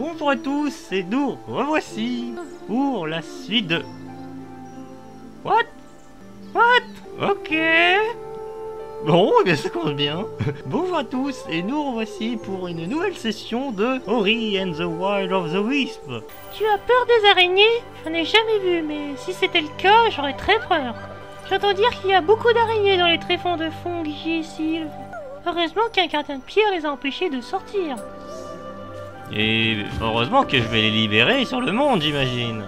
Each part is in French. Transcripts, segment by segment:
Bonjour à tous, et nous revoici pour la suite de... What? Ok. Bon, eh bien ça commence bien. Bonjour à tous, et nous revoici pour une nouvelle session de Ori and the Wild of the Wisp. Tu as peur des araignées? J'en ai jamais vu, mais si c'était le cas, j'aurais très peur. J'entends dire qu'il y a beaucoup d'araignées dans les tréfonds de fond et Sylve. Heureusement qu'un gardien de pierre les a empêchés de sortir. Et heureusement que je vais les libérer sur le monde, j'imagine.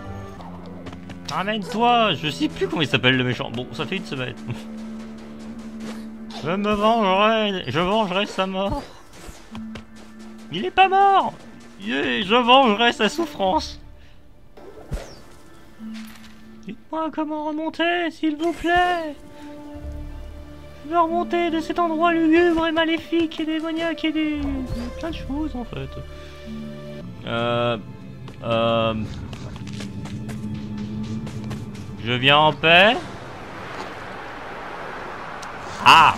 Ramène-toi, je sais plus comment il s'appelle le méchant. Bon, ça fait une semaine. Je vengerai sa mort. Il est pas mort. Yeah, je vengerai sa souffrance. Dites-moi comment remonter, s'il vous plaît. Je veux remonter de cet endroit lugubre et maléfique et démoniaque et plein de choses en fait. Je viens en paix. Ah.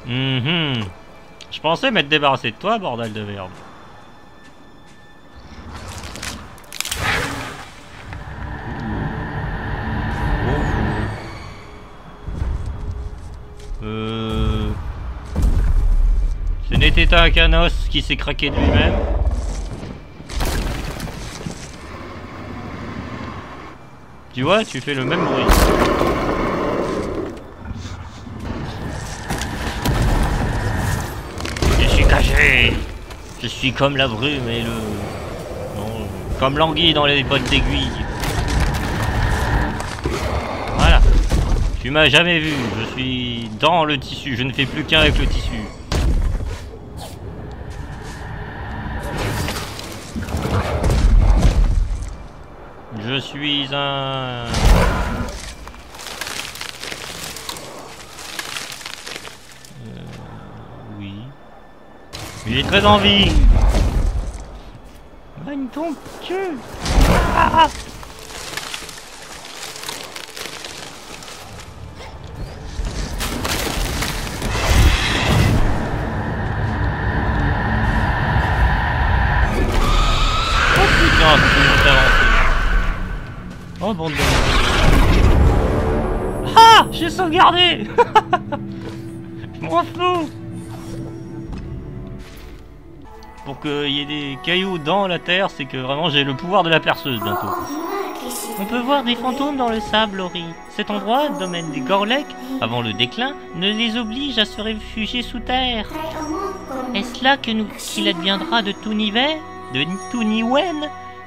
Je pensais m'être débarrassé de toi, bordel de merde. Ce n'était qu'un os qui s'est craqué de lui-même. Tu vois, tu fais le même bruit. Je suis caché. Je suis comme la brume et le... Non, comme l'anguille dans les bottes d'aiguille. Voilà. Tu m'as jamais vu. Je suis dans le tissu. Je ne fais plus qu'un avec le tissu. Je suis un... Oui. J'ai très envie. Gagne ton cul. Ah. Oh putain, c'est avancé. Oh bande de... Ah, j'ai sauvegardé. Je m'en fous. Pour qu'il y ait des cailloux dans la terre, c'est que vraiment j'ai le pouvoir de la perceuse bientôt. On peut voir des fantômes dans le sable, Ori. Cet endroit, domaine des Gorlek, avant le déclin, ne les oblige à se réfugier sous terre. Est-ce là qu'il adviendra de Tuniven,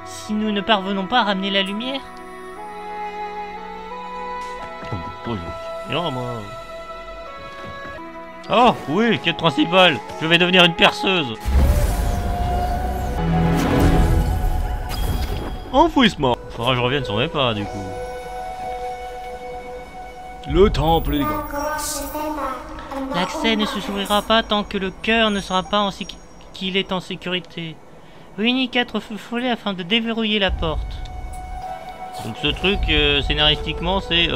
si nous ne parvenons pas à ramener la lumière? Non, moi. Oh, oui, quête principale. Je vais devenir une perceuse. Enfouissement. Faudra que je revienne sur mes pas, du coup. Le temple des grands. L'accès ne se s'ouvrira pas tant que le cœur ne sera pas qu'il est en sécurité. Réunis 4 feux follets afin de déverrouiller la porte. Donc ce truc, scénaristiquement, c'est...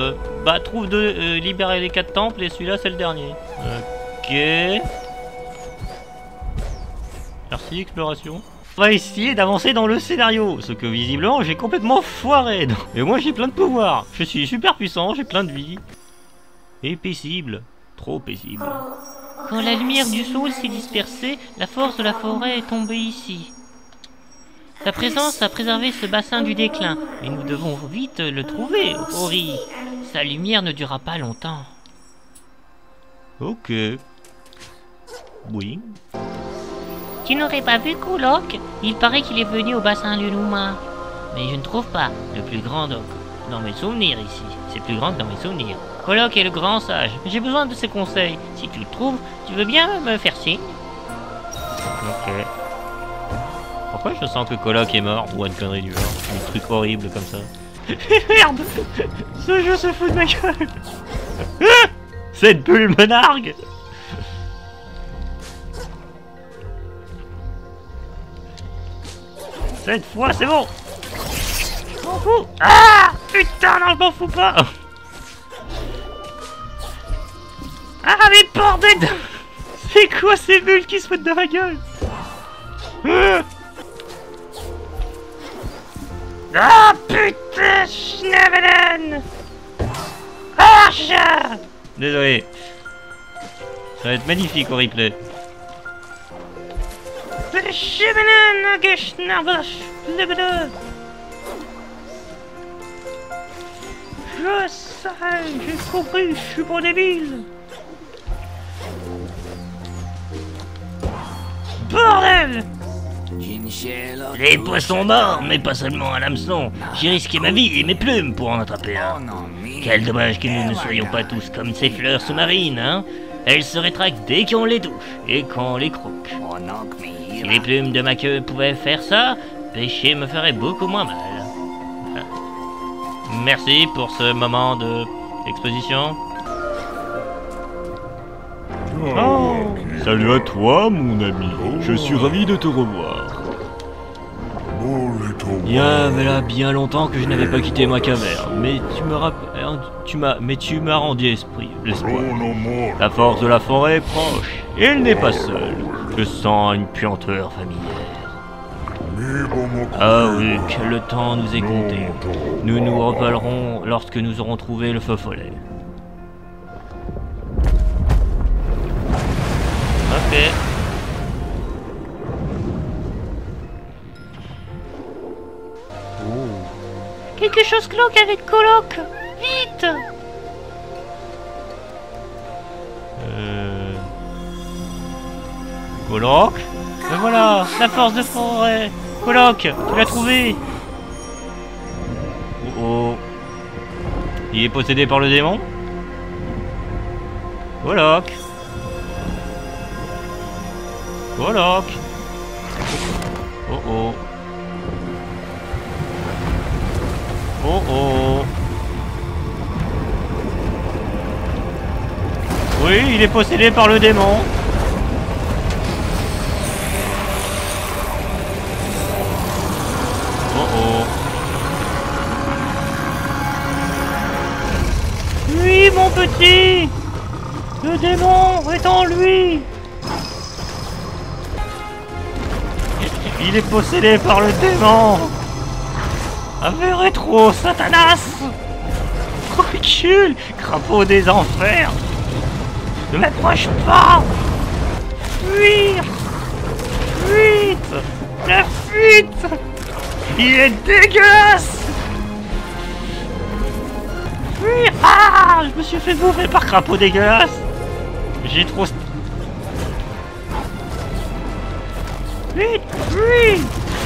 libérer les 4 temples et celui-là, c'est le dernier. Ok. Merci, exploration. On va essayer d'avancer dans le scénario, ce que visiblement j'ai complètement foiré. Et moi j'ai plein de pouvoirs. Je suis super puissant, j'ai plein de vie. Et paisible. Trop paisible. Quand la lumière du sol s'est dispersée, la force de la forêt est tombée ici. Sa présence a préservé ce bassin du déclin, mais nous devons vite le trouver, Ori. Sa lumière ne durera pas longtemps. Ok. Oui. Tu n'aurais pas vu Kolok? Il paraît qu'il est venu au bassin du Luma. Mais je ne trouve pas. Le plus grand dans mes souvenirs ici. C'est plus grand que dans mes souvenirs. Kolok est le grand sage. J'ai besoin de ses conseils. Si tu le trouves, tu veux bien me faire signe? Ok. Pourquoi je sens que Kolok est mort? Ou une connerie du genre. Un truc horrible comme ça. Merde. Ce jeu se fout de ma gueule. Cette bulle me nargue. Cette fois, c'est bon. Je m'en fous. Ah putain, non, je m'en fous pas. Ah mais bordel. C'est quoi ces bulles qui se foutent de ma gueule? Ah putain, Schnabelen! Ah, chat! Désolé. Ça va être magnifique au replay. Je sais, j'ai compris, je suis pas débile. Bordel! Les poissons morts, mais pas seulement à l'hameçon. J'ai risqué ma vie et mes plumes pour en attraper un. Quel dommage que nous ne soyons pas tous comme ces fleurs sous-marines, hein. Elles se rétractent dès qu'on les touche et qu'on les croque. Si les plumes de ma queue pouvaient faire ça, pêcher me ferait beaucoup moins mal. Merci pour ce moment de exposition. Oh. Salut à toi, mon ami. Je suis ravi de te revoir. Il y avait là bien longtemps que je n'avais pas quitté ma caverne, mais tu m'as rendu l'espoir. La force de la forêt est proche, et elle n'est pas seule. Je sens une puanteur familière. Ah oui, que le temps nous est compté. Nous nous reparlerons lorsque nous aurons trouvé le feu follet. Ok. Quelque chose cloque avec Coloc. Vite. Coloc? Ben voilà, la force de forêt. Coloc, tu l'as trouvé. Oh oh. Il est possédé par le démon? Coloc. Coloc. Oh oh. Oh oh. Oui, il est possédé par le démon. Oh oh. Oui, mon petit. Le démon est en lui. Il est possédé par le démon. Avec rétro, Satanas. Recule, crapaud des enfers. Ne m'approche pas. Fuir. Fuite. La fuite. Il est dégueulasse. Fuir. Ah, je me suis fait bouffer par crapaud dégueulasse. J'ai trop... Vite, fuis.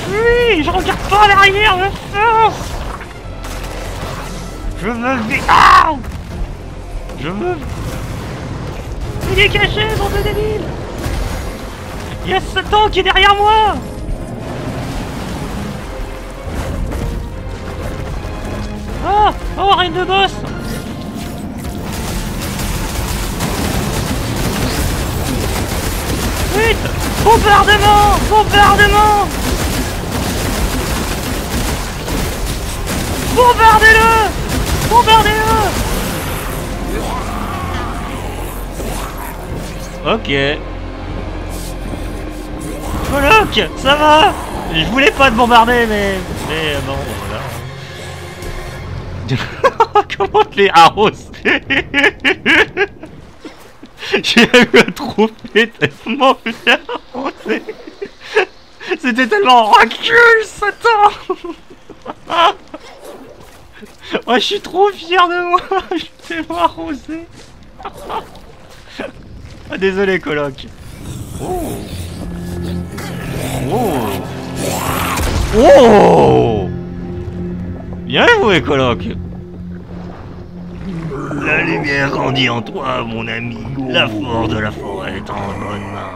Oui, je regarde pas derrière, je fonce. Je veux vite. Ah, je veux... Il est caché, bande de débiles. Il y a Satan qui est derrière moi. Oh, oh, reine de boss. Vite, bombardement, bombardement. Bombardez-le! Bombardez-le! Ok. Coloc, ça va? Je voulais pas te bombarder, mais bon, voilà. Comment te les arroses? J'ai eu un trophée tellement bien arrosé. C'était tellement recul, Satan. Oh, je suis trop fier de moi. Je t'ai pas arrosé. Ah, désolé, Coloc. Oh. Oh. Oh. Bien joué, Coloc. La lumière grandit en toi, mon ami. La force de la forêt est en bonne main.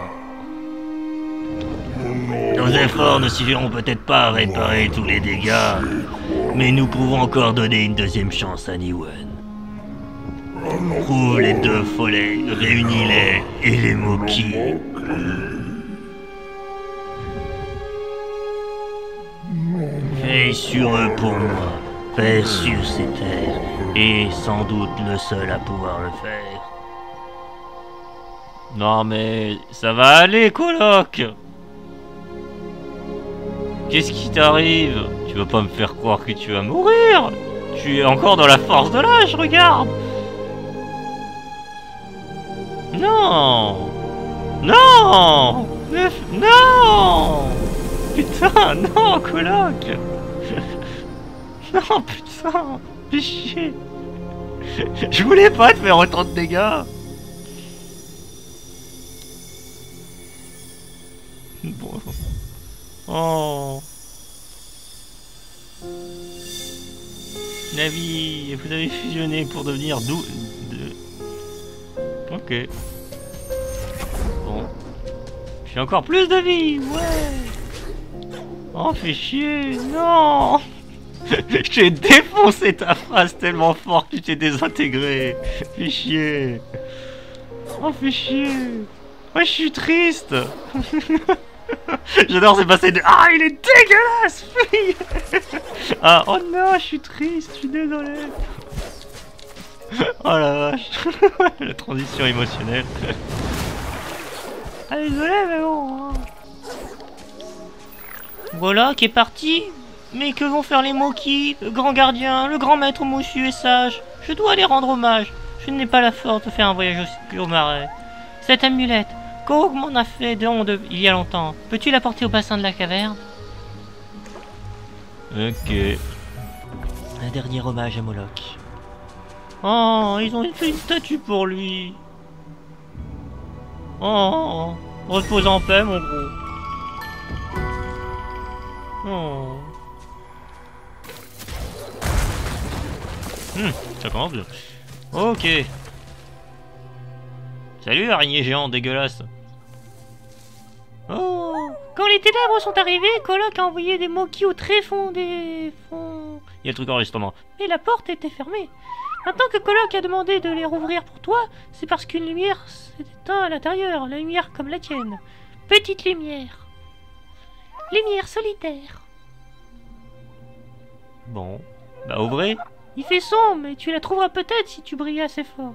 Nos efforts ne suffiront peut-être pas à réparer tous les dégâts, mais nous pouvons encore donner une deuxième chance à Niwen. Trouve les deux follets, réunis-les et les moquis. Veille sur eux pour moi, paix sur ces terres, et sans doute le seul à pouvoir le faire. Non mais ça va aller, Coloc. Qu'est-ce qui t'arrive? Tu vas pas me faire croire que tu vas mourir? Tu es encore dans la force de l'âge, regarde! Non! Non! Non! Putain, non, coloc! Non, putain! Fais chier! Je voulais pas te faire autant de dégâts! Bon. Oh! Navi, vous avez fusionné pour devenir Ok. Bon. J'ai encore plus de vie, ouais! Oh, fais chier, non! J'ai défoncé ta phrase tellement fort que tu t'es désintégré. Fais chier. Oh, fais chier. Oh, je suis triste. J'adore ces passés de... Ah, il est dégueulasse, fille. Ah, oh non, je suis triste, je suis désolé. Oh la vache. La transition émotionnelle. Ah, désolé, mais bon. Hein. Voilà qui est parti. Mais que vont faire les Moki, le grand gardien, le grand maître moussu et sage? Je dois les rendre hommage. Je n'ai pas la force de faire un voyage au marais. Cette amulette, Kog m'en a fait don il y a longtemps. Peux-tu la porter au bassin de la caverne? Ok. Un dernier hommage à Moloch. Oh, ils ont fait une statue pour lui. Oh, repose en paix, mon gros. Oh. Ça commence bien. Ok. Salut araignée géante dégueulasse. Oh. Quand les ténèbres sont arrivées, Koloc a envoyé des Moki au tréfonds des fonds. Il y a le truc enregistrement. Mais la porte était fermée. Maintenant que Koloc a demandé de les rouvrir pour toi, c'est parce qu'une lumière s'est éteinte à l'intérieur, la lumière comme la tienne. Petite lumière. Lumière solitaire. Bon. Bah ouvrez. Il fait sombre, mais tu la trouveras peut-être si tu brilles assez fort.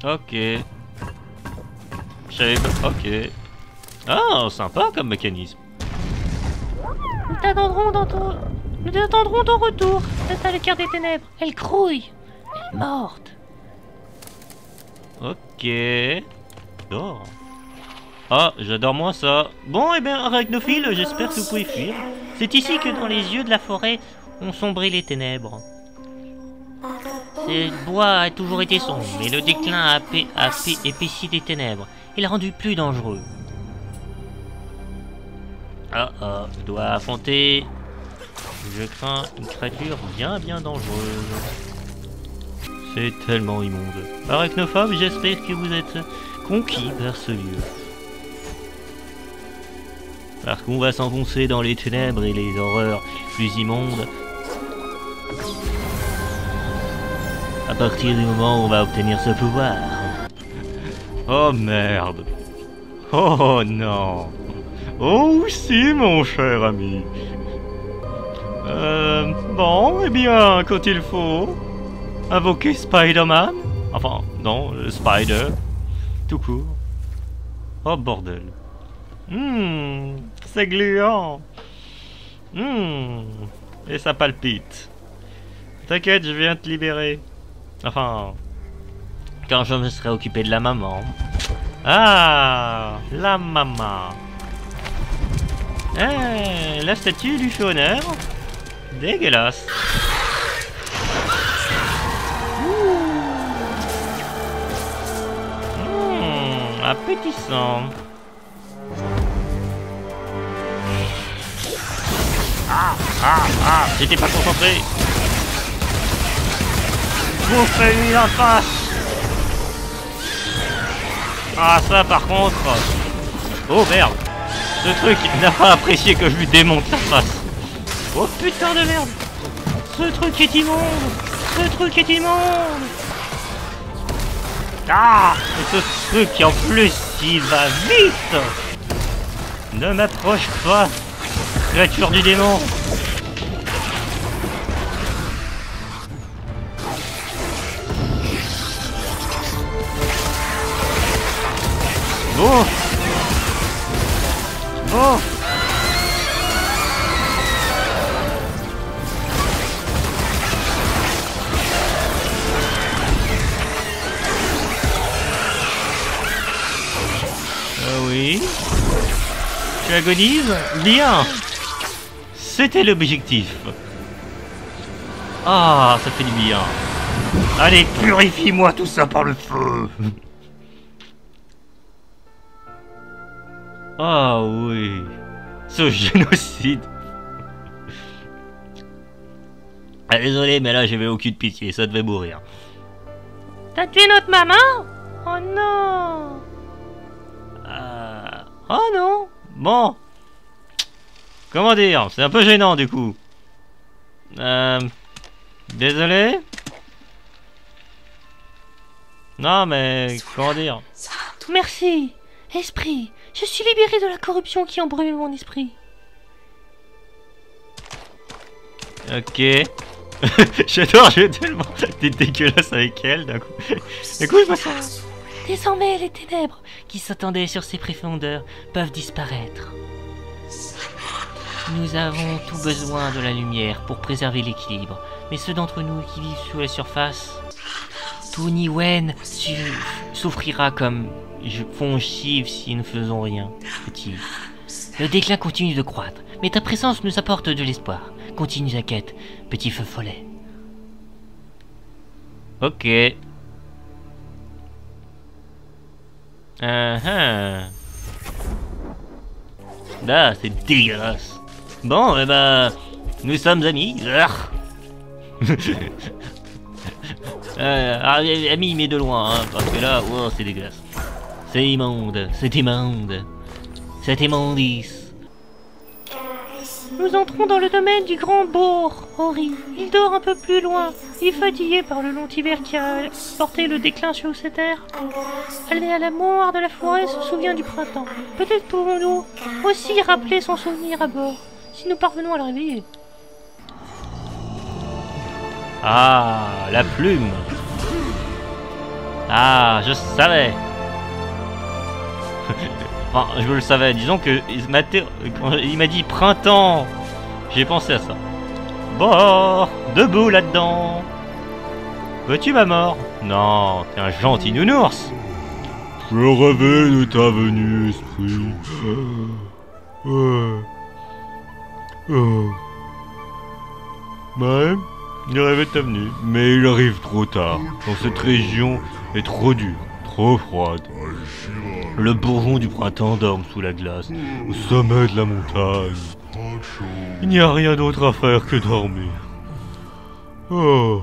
Ok. Je savais pas. Ok. Ah, sympa comme mécanisme. Nous t'attendrons ton retour. C'est à l'écart des ténèbres. Elle grouille. Elle est morte. Ok. Dors. Ah, j'adore moins ça. Bon, eh bien, arachnophile, j'espère que vous pouvez fuir. C'est ici que dans les yeux de la forêt ont sombré les ténèbres. Ce bois a toujours été sombre, mais le déclin a épaissi les ténèbres. Il l'a rendu plus dangereux. Je dois affronter... Je crains une créature bien dangereuse. C'est tellement immonde. Arachnophobe, j'espère que vous êtes conquis par ce lieu. Parce qu'on va s'enfoncer dans les ténèbres et les horreurs plus immondes. À partir du moment où on va obtenir ce pouvoir. Oh merde. Oh non. Oh si mon cher ami. Bon, eh bien, quand il faut invoquer Spider-Man. Enfin, non, le Spider. Tout court. Oh bordel. C'est gluant. Et ça palpite. T'inquiète, je viens te libérer. Enfin, quand je me serai occupé de la maman. Ah, la maman. Eh, la statue lui fait honneur. Dégueulasse. Appétissant. J'étais pas concentré. Vous faites la face. Ah ça par contre. Oh merde. Ce truc n'a pas apprécié que je lui démonte la face. Oh putain de merde. Ce truc est immonde. Ce truc est immonde. Ah. Et ce truc en plus il va vite. Ne m'approche pas. Créature du démon. Bon. Bon. Oui. Tu agonises? Bien. C'était l'objectif. Ah, ça fait du bien. Allez, purifie-moi tout ça par le feu. Ah oui. Ce génocide. Ah, désolé, mais là j'avais aucune pitié, ça devait mourir. T'as tué notre maman? Oh non! Oh non. Bon. Comment dire? C'est un peu gênant du coup. Désolé. Non mais comment dire? Merci, esprit. Je suis libéré de la corruption qui embrume mon esprit. Ok. J'adore, j'ai tellement été dégueulasse avec elle d'un coup. Du coup je me sens... Désormais, les ténèbres qui s'attendaient sur ces profondeurs peuvent disparaître. Nous avons tout besoin de la lumière pour préserver l'équilibre. Mais ceux d'entre nous qui vivent sous la surface... Tony Wen souffrira comme fongive si nous ne faisons rien, petit. Le déclin continue de croître, mais ta présence nous apporte de l'espoir. Continue ta quête, petit feu follet. Ok. Là, c'est dégueulasse. Bon, eh ben, nous sommes amis. Amis, mais de loin, hein, parce que là, oh, c'est dégueulasse. C'est immonde, c'est immonde. C'est immondice. Nous entrons dans le domaine du grand bourg, Ori. Il dort un peu plus loin. Il est fatigué par le long hiver qui a porté le déclin sur ces terres. Aller à la moire de la forêt se souvient du printemps. Peut-être pouvons-nous aussi rappeler son souvenir à bord, si nous parvenons à le réveiller. Ah, la plume. Ah, je savais. Enfin, je le savais. Disons que quand il m'a dit printemps, j'ai pensé à ça. Bon, debout là-dedans. Veux-tu ma mort? Non, t'es un gentil nounours. Je rêvais de ta venue, esprit. Même, il rêvait de ta venue. Mais il arrive trop tard. Dans cette région est trop dure, trop froide. Le bourgeon du printemps dorme sous la glace, Au sommet de la montagne. il n'y a rien d'autre à faire que dormir. Oh.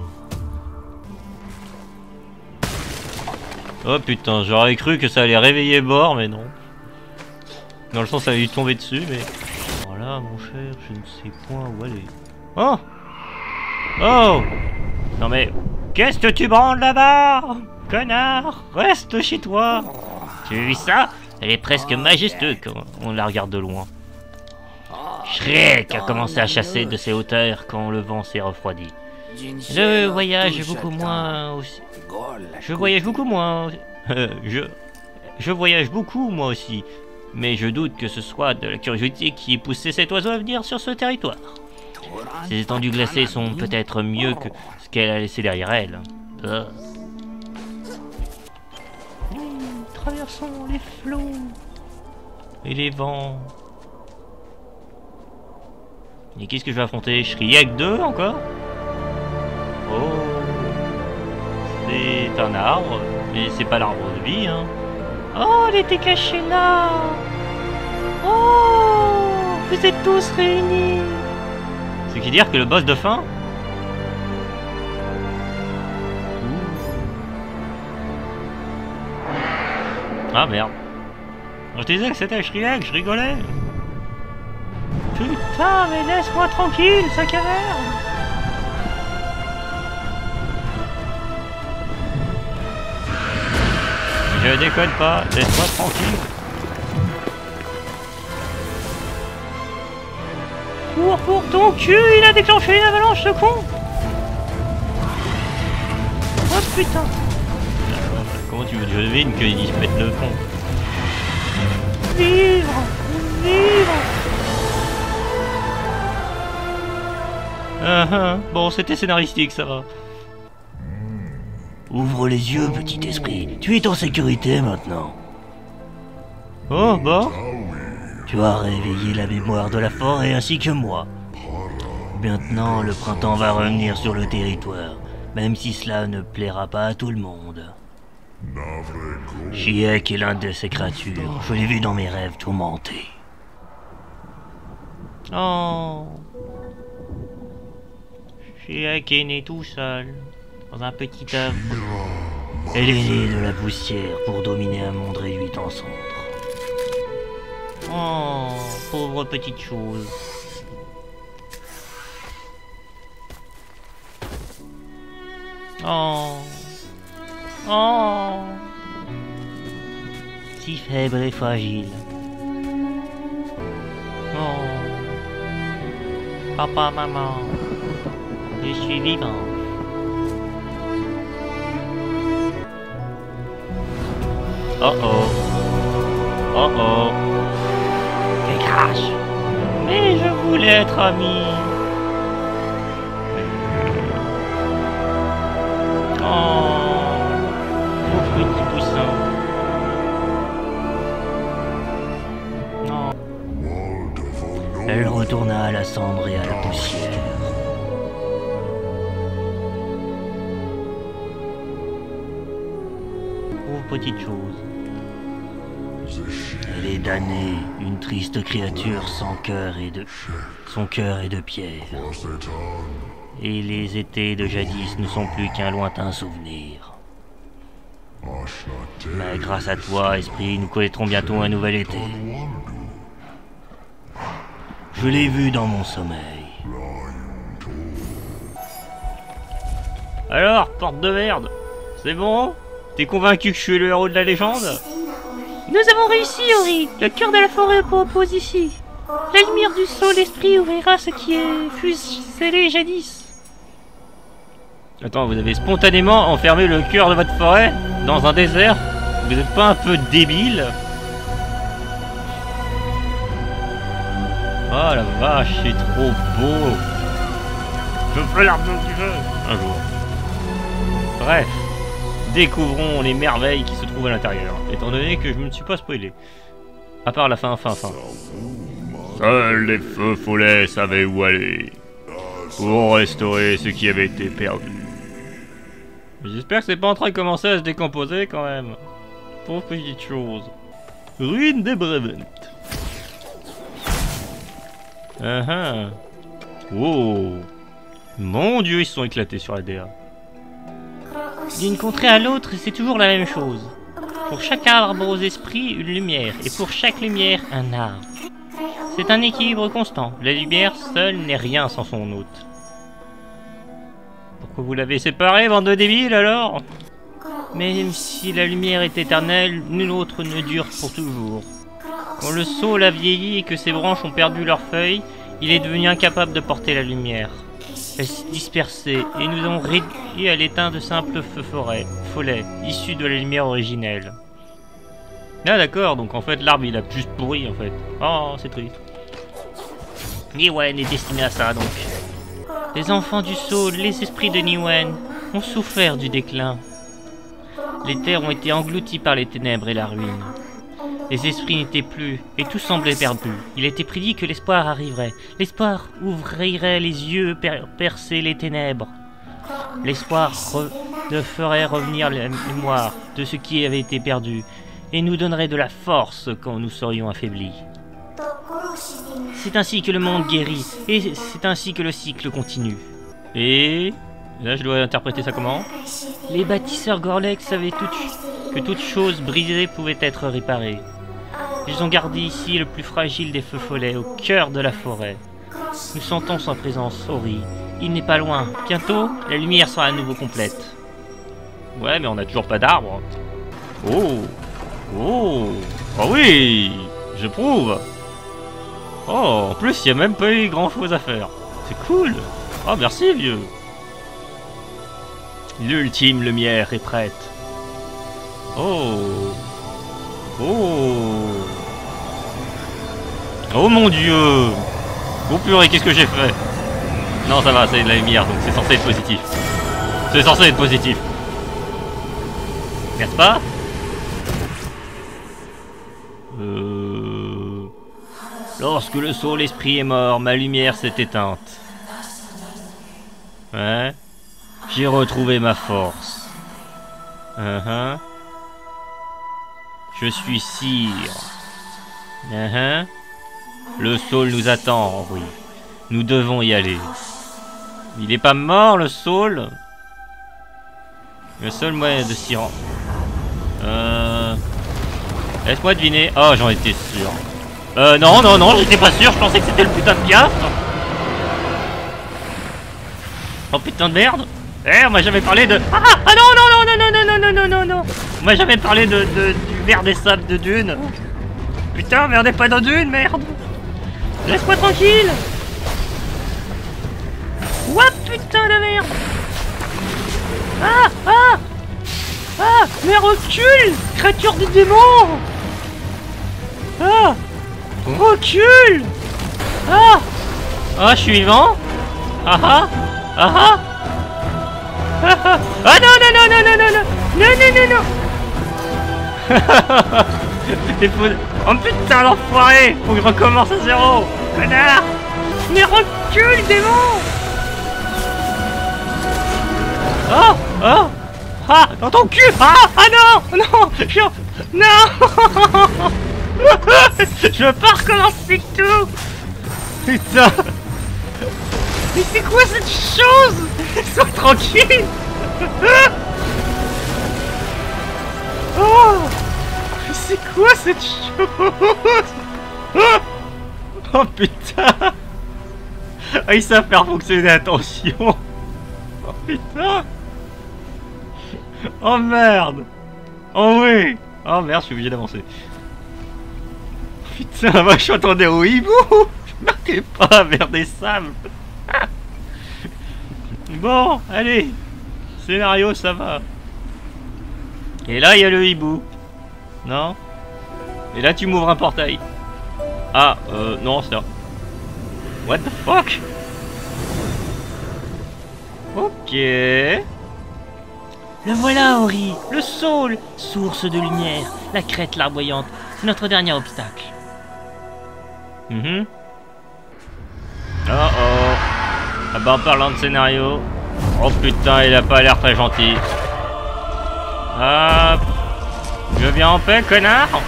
Oh putain, j'aurais cru que ça allait réveiller Bord, mais non. Dans le sens, ça allait lui tomber dessus, mais... Voilà, mon cher, je ne sais point où aller. Oh! Oh! Non mais... Qu'est-ce que tu branles là-bas? Connard! Reste chez toi! Tu as vu ça? Elle est presque majestueuse quand on la regarde de loin. Shrek a commencé à chasser de ses hauteurs quand le vent s'est refroidi. Je voyage beaucoup moins aussi. Je voyage beaucoup moins. Je voyage beaucoup moi aussi. Mais je doute que ce soit de la curiosité qui ait poussé cet oiseau à venir sur ce territoire. Ces étendues glacées sont peut-être mieux que ce qu'elle a laissé derrière elle. Traversons les flots Et les vents. Et qu'est-ce que je vais affronter? Shrek 2 encore? Oh. C'est un arbre, mais c'est pas l'arbre de vie, hein. Oh, elle était cachée là. Oh, vous êtes tous réunis. Ce qui veut dire que le boss de fin. Ah merde. Je te disais que c'était Shrek, je rigolais. Putain, mais laisse-moi tranquille, sa caverne. Je déconne pas, laisse-moi tranquille. Cours pour ton cul, il a déclenché une avalanche, ce con. Oh putain. Comment tu veux que je devine qu'ils se mettent le fond? Vivre! Vivre! Bon, c'était scénaristique, ça va. Ouvre les yeux, petit esprit. Tu es en sécurité maintenant. Oh, bah. Tu as réveillé la mémoire de la forêt ainsi que moi. Maintenant, le printemps va revenir sur le territoire, même si cela ne plaira pas à tout le monde. Chiek est l'un de ces créatures. Je l'ai vu dans mes rêves tourmentés. Oh. Chiek est né tout seul, dans un petit œuf. Elle est née de la poussière pour dominer un monde réduit en cendres. Oh, pauvre petite chose. Oh. Oh. Si faible et fragile. Oh. Papa, maman, je suis vivant. Oh oh. Oh oh. Fais crash. Mais je voulais être ami. Oh, pauvre petit poussin. Non. Elle retourna à la cendre et à la poussière. Pauvre petite chose. Elle est damnée, une triste créature sans cœur et de... Son cœur est de pierre. Et les étés de jadis ne sont plus qu'un lointain souvenir. Mais grâce à toi, esprit, nous connaîtrons bientôt un nouvel été. Je l'ai vu dans mon sommeil. Alors, porte de merde. C'est bon? T'es convaincu que je suis le héros de la légende? Nous avons réussi, Ori. Le cœur de la forêt propose ici. La lumière du sol esprit ouvrira ce qui fut scellé jadis. Attends, vous avez spontanément enfermé le cœur de votre forêt dans un désert? Vous êtes pas un peu débile? Oh la vache, c'est trop beau! Je fais l'arbre du feu un jour. Bref, découvrons les merveilles qui se trouvent à l'intérieur, étant donné que je ne me suis pas spoilé. À part la fin. Seuls les feux follets savaient où aller pour restaurer ce qui avait été perdu. J'espère que c'est pas en train de commencer à se décomposer quand même. Pauvre petite chose. Ruine des Brevent. Wow. Mon dieu, ils se sont éclatés sur la DA. D'une contrée à l'autre, c'est toujours la même chose. Pour chaque arbre aux esprits, une lumière, et pour chaque lumière, un arbre. C'est un équilibre constant. La lumière seule n'est rien sans son hôte. Pourquoi vous l'avez séparé, bande de débiles, alors? Même si la lumière est éternelle, nulle autre ne dure pour toujours. Quand le saule a vieilli et que ses branches ont perdu leurs feuilles, il est devenu incapable de porter la lumière. Elle s'est dispersée et nous avons réduit à l'éteint de simples feux follets, issus de la lumière originelle. Ah d'accord, donc en fait l'arbre il a juste pourri en fait. Oh, c'est triste. Niwen est destiné à ça donc. Les enfants du saule, les esprits de Niwen, ont souffert du déclin. Les terres ont été englouties par les ténèbres et la ruine. Les esprits n'étaient plus, et tout semblait perdu. Il était prédit que l'espoir arriverait. L'espoir ouvrirait les yeux, percer les ténèbres. L'espoir ferait revenir la mémoire de ce qui avait été perdu, et nous donnerait de la force quand nous serions affaiblis. C'est ainsi que le monde guérit, et c'est ainsi que le cycle continue. Et là je dois interpréter ça comment? Les bâtisseurs Gorlek savaient que toute chose brisée pouvait être réparée. Ils ont gardé ici le plus fragile des feux follets, au cœur de la forêt. Nous sentons sa présence, Ori. Il n'est pas loin. Bientôt, la lumière sera à nouveau complète. Ouais, mais on n'a toujours pas d'arbre. Oh! Oh! Oh oui! Je prouve! Oh, en plus, il n'y a même pas eu grand chose à faire. C'est cool! Oh, merci, vieux! L'ultime lumière est prête. Oh! Oh! Oh mon dieu! Oh purée, qu'est-ce que j'ai fait? Non, ça va, c'est de la lumière, donc c'est censé être positif. C'est censé être positif. N'est-ce pas? Lorsque le saut l'esprit est mort, ma lumière s'est éteinte. Ouais. J'ai retrouvé ma force. Je suis sire. Le Saul nous attend, oui. Nous devons y aller. Il est pas mort, le Saul? Le seul moyen de s'y rendre. Laisse-moi deviner. Oh, j'en étais sûr. Non, j'étais pas sûr. Je pensais que c'était le putain de piastre. Oh putain de merde. On m'a jamais parlé de... Ah non. On m'a jamais parlé du verre des sables de Dune. Putain, mais on n'est pas dans Dune, merde. Laisse-moi tranquille. What, putain de merde. Mais recule, créature du démon. Recule. Je suis vivant. Ah non. Oh putain l'enfoiré. Faut que je recommence à zéro. Connard. Mais recule, démon. Dans ton cul. Non. Je veux pas recommencer tout. Putain. Mais c'est quoi cette chose? Sois tranquille. Mais c'est quoi cette chose? Oh putain. Ils savent faire fonctionner, attention. Oh putain. Oh merde. Oh oui. Oh merde, je suis obligé d'avancer. Putain, moi je m'attendais au hibou. Je marquais pas vers des sables. Bon, allez. Scénario, ça va. Et là, il y a le hibou. Non? Et là, tu m'ouvres un portail. Non, c'est ça. What the fuck? Ok. Le voilà, Ori, le Saul, source de lumière, la crête larmoyante, c'est notre dernier obstacle. Ah bah en parlant de scénario. Oh putain, il a pas l'air très gentil. Je viens en paix, connard.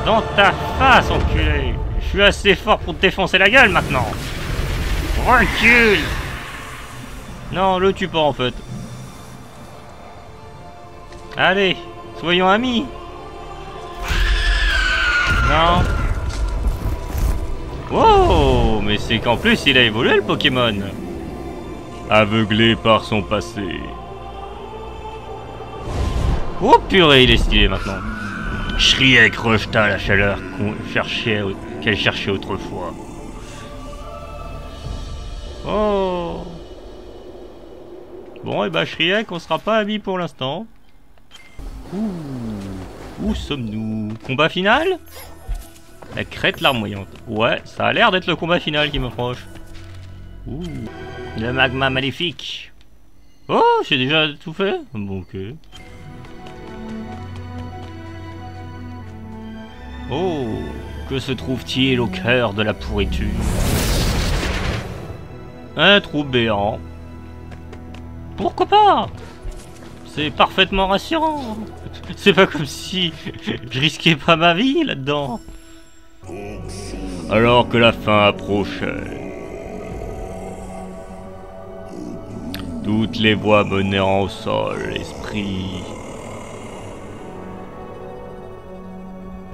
Dans ta face, enculé. Je suis assez fort pour te défoncer la gueule maintenant. Recule. Non, le tue pas en fait. Allez, soyons amis. Non. Wow, mais c'est qu'en plus il a évolué le Pokémon. Aveuglé par son passé. Oh purée, il est stylé maintenant. Shriek rejeta la chaleur qu'elle cherchait autrefois. Oh. Bon, et bah Shriek, on sera pas amis pour l'instant. Où sommes-nous? Combat final? La crête larmoyante. Ouais, ça a l'air d'être le combat final qui m'approche. Le magma maléfique. Oh, j'ai déjà tout fait? Bon, ok. Oh, que se trouve-t-il au cœur de la pourriture? Un trou béant. Pourquoi pas? C'est parfaitement rassurant. C'est pas comme si je risquais pas ma vie là-dedans. Alors que la fin approchait, toutes les voies menèrent au sol, l'esprit.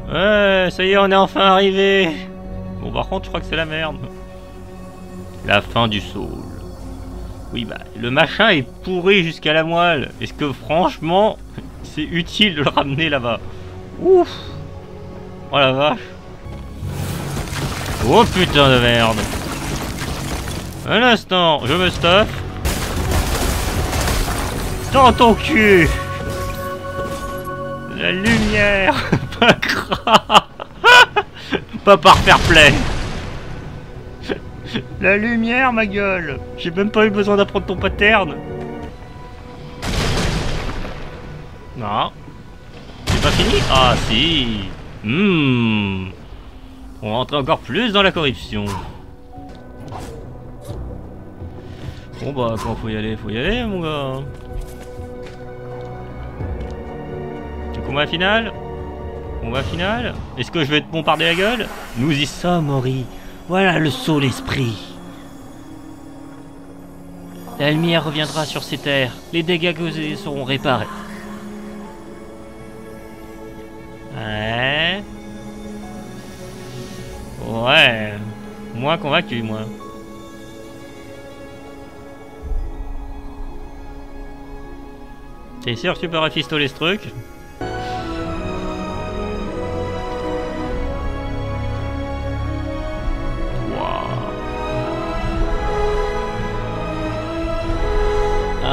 Ouais, ça y est, on est enfin arrivé. Bon, par contre, je crois que c'est la merde. La fin du Saul. Oui, bah, le machin est pourri jusqu'à la moelle. Est-ce que, franchement, c'est utile de le ramener là-bas? Ouf. Oh la vache. Oh putain de merde. Un instant, je me stuff. Dans ton cul. La lumière. Pas par fair play. La lumière, ma gueule. J'ai même pas eu besoin d'apprendre ton pattern. Non. C'est pas fini? Ah si. On va rentrer encore plus dans la corruption. Bon bah quand faut y aller mon gars. C'est combat final? Combat final? Est-ce que je vais te bombarder la gueule? Nous y sommes, Ori. Voilà le saut l'esprit. La lumière reviendra sur ces terres. Les dégâts causés seront réparés. Ouais. Ouais. Moins convaincu, moi. T'es sûr que tu peux rafistoler ce truc?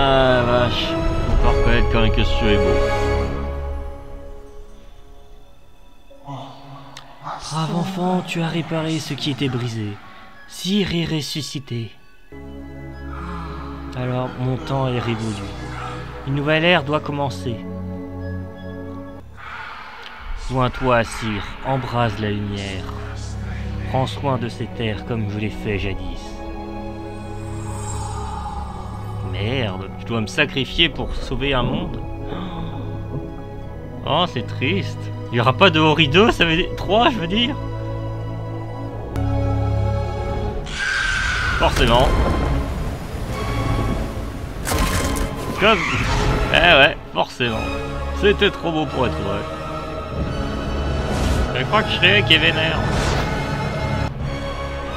Ah vache, on peut reconnaître quand même que ce jeu est beau. Brave enfant, tu as réparé ce qui était brisé. Sire est ressuscité. Alors, mon temps est révolu. Une nouvelle ère doit commencer. Joins-toi, Sire, embrase la lumière. Prends soin de ces terres comme je l'ai fait jadis. Merde, je dois me sacrifier pour sauver un monde. Oh, c'est triste. Il n'y aura pas de Ori 2, ça veut dire 3, je veux dire. Forcément. Comme... Eh ouais, forcément. C'était trop beau pour être vrai. Je crois que Shrek est vénère.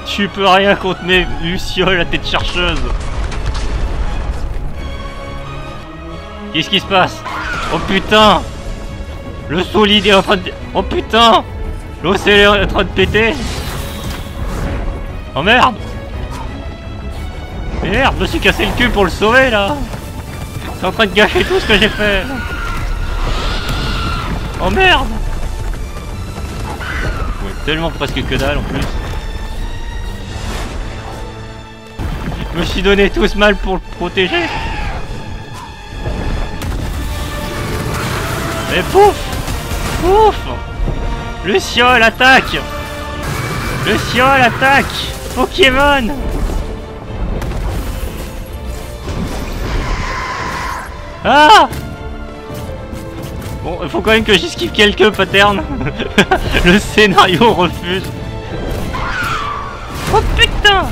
Tu peux rien contre mes lucioles à tête chercheuse. Qu'est-ce qui se passe? Oh putain! Le solide est en train de... Oh putain! L'océan est en train de péter! Oh merde! Merde, je me suis cassé le cul pour le sauver là! C'est en train de gâcher tout ce que j'ai fait! Oh merde! Ouais, tellement presque que dalle en plus. Je me suis donné tout ce mal pour le protéger! Mais pouf! Pouf! Le ciel attaque! Le ciel attaque! Pokémon! Ah! Bon, il faut quand même que j'esquive quelques patterns. Le scénario refuse. Oh putain!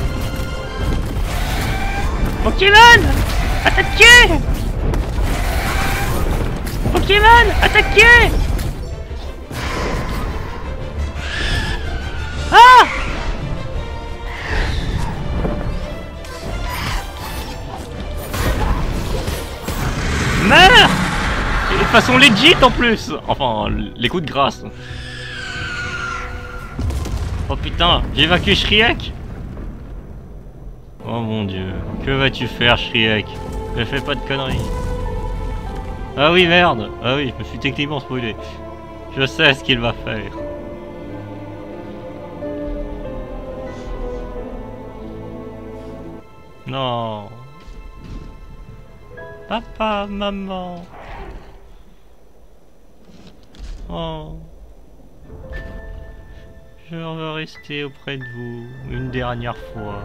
Pokémon! Attaquez! Pokémon, attaquez! Ah! Meurs! Et de façon legit en plus! Enfin, les coups de grâce. Oh putain, j'ai vaincu Shrek! Oh mon dieu, que vas-tu faire Shrek? Ne fais pas de conneries. Ah oui merde! Ah oui, je me suis techniquement spoilé. Je sais ce qu'il va faire. Non. Papa, maman. Oh. Je veux rester auprès de vous une dernière fois.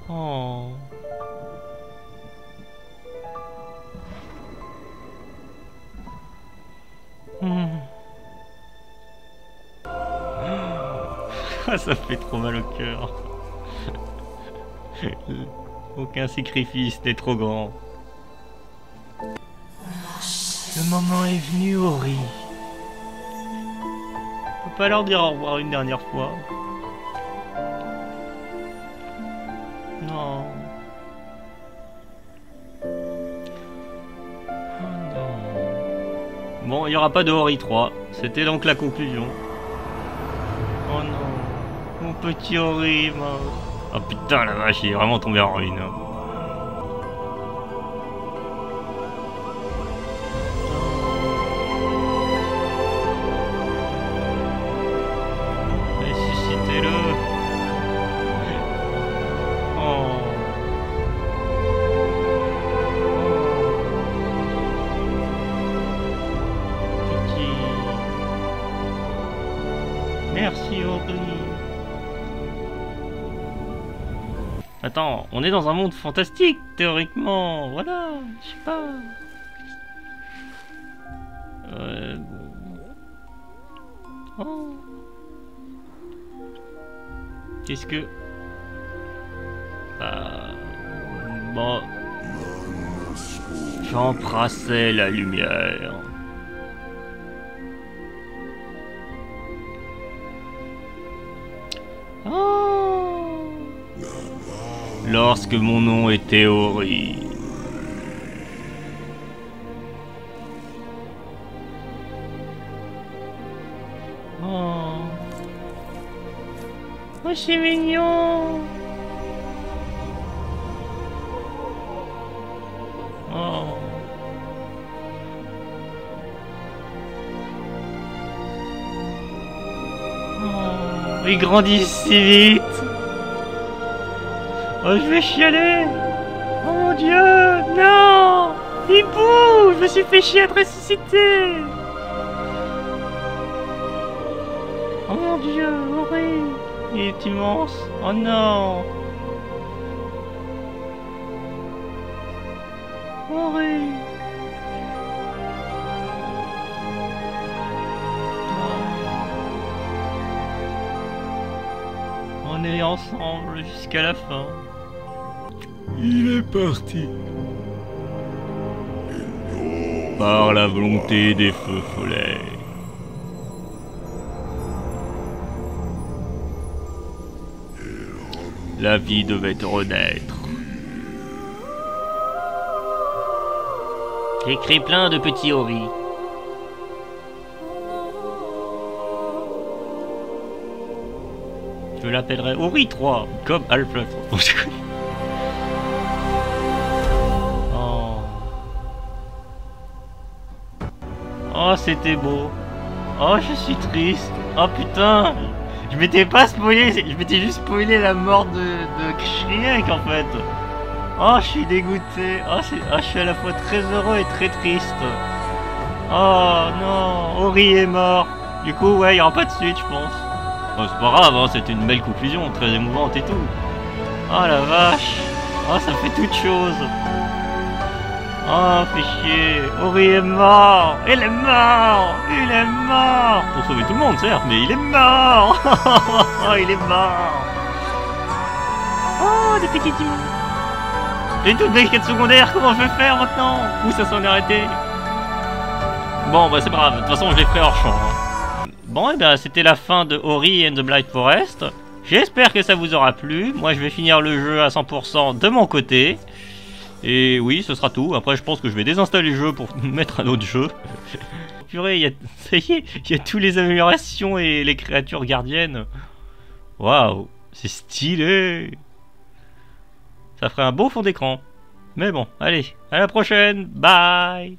Oh. Ça fait trop mal au cœur. Aucun sacrifice n'est trop grand. Le moment est venu, Ori. On peut pas leur dire au revoir une dernière fois. Non. Oh non. Bon, il n'y aura pas de Ori 3. C'était donc la conclusion. Oh non. Mon petit Ori mort. Oh putain la vache, il est vraiment tombé en ruine. Attends, on est dans un monde fantastique, théoriquement. Voilà, je sais pas. Bon. Oh. Qu'est-ce que... Bon... J'embrassais la lumière. Oh. Lorsque mon nom était Ori. Oh, oh c'est mignon. Oh. Oh, ils grandissent si vite. Oh, je vais chialer. Oh mon Dieu, non. Il bouge, je me suis fait chier à te ressusciter. Oh mon Dieu, horrible. Il est immense. Oh non. Horrible. On est ensemble jusqu'à la fin. Il est parti. Par la volonté des feux follets. La vie devait renaître. J'ai créé plein de petits Ori. Je l'appellerai Ori 3, comme Half-Life 3. Oh, oh c'était beau. Oh, je suis triste. Oh putain. Je m'étais pas spoilé, je m'étais juste spoilé la mort de Shriek en fait. Oh, je suis dégoûté. Oh, je suis à la fois très heureux et très triste. Oh non, Ori est mort. Du coup, ouais, il n'y aura pas de suite, je pense. Oh, c'est pas grave, hein, c'était une belle conclusion, très émouvante et tout. Oh la vache. Oh, ça fait toute chose. Oh, fait chier. Ori est mort. Il est mort. Il est mort. Pour sauver tout le monde, certes, mais il est mort. Oh, il est mort. Oh, des petits dieux. J'ai toutes mes quêtes secondaires, comment je vais faire maintenant? Où ça s'en est arrêté? Bon, bah c'est pas grave, de toute façon je les ferai hors champ. Hein. Bon, et bien c'était la fin de Ori and the Blind Forest. J'espère que ça vous aura plu. Moi je vais finir le jeu à 100% de mon côté. Et oui, ce sera tout. Après je pense que je vais désinstaller le jeu pour mettre un autre jeu. Purée, ça y est, il y a toutes les améliorations et les créatures gardiennes. Waouh, c'est stylé. Ça ferait un beau fond d'écran. Mais bon, allez, à la prochaine. Bye.